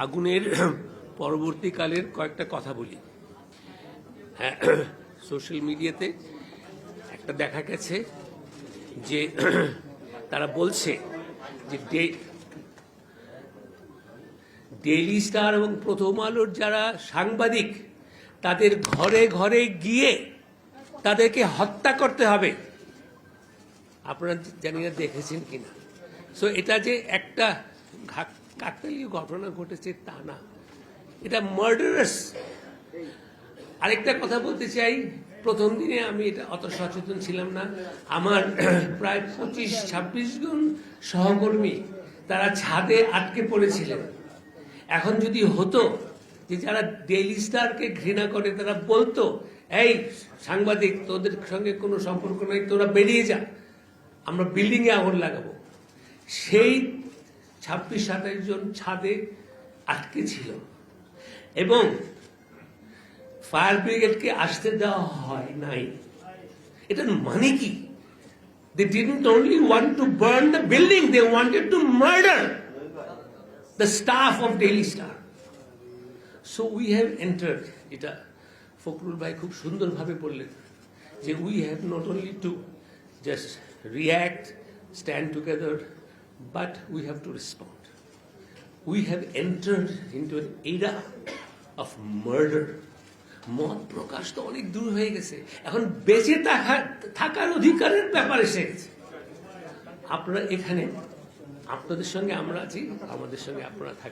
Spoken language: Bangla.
আগুনের পরবর্তীকালের কয়েকটা কথা বলি। সোশ্যাল মিডিয়াতে একটা দেখা গেছে যে তারা বলছে যে ডেইলি স্টার এবং প্রথম আলোর যারা সাংবাদিক তাদের ঘরে ঘরে গিয়ে তাদেরকে হত্যা করতে হবে। আপনারা জানি না দেখেছেন কিনা। সো এটা যে একটা কাকতালীয় ঘটনা ঘটেছে তা না, এটা মার্ডারাস। আরেকটা কথা বলতে চাই, প্রথম দিনে আমি এটা অত সচেতন ছিলাম না। আমার প্রায় 25-26 জন সহকর্মী তারা ছাদে আটকে পড়েছিলেন। এখন যদি হতো যে যারা ডেইলি স্টারকে ঘৃণা করে তারা বলতো, এই সাংবাদিক তোদের সঙ্গে কোনো সম্পর্ক নেই, তোরা বেরিয়ে যা, আমরা বিল্ডিংয়ে আগুন লাগাবো। সেই 26-27 জন ছাদে আটকে ছিল এবং ফায়ার ব্রিগেডকে আসতে দেওয়া হয় নাই। এটার মানে কি? They didn't only want to burn the building, they wanted to murder the staff of Daily Star. So we have entered, এটা ফখরুল ভাই খুব সুন্দরভাবে বললেন যে we have not only to just react, stand together, but we have to respond. We have entered into an era of murder. মত প্রকাশ তো অনেক দূর হয়ে গেছে, এখন বেঁচে থাকার অধিকারের ব্যাপার এসে গেছে। আপনারা এখানে, আপনাদের সঙ্গে আমরা আছি, আমাদের সঙ্গে আপনারা থাকেন।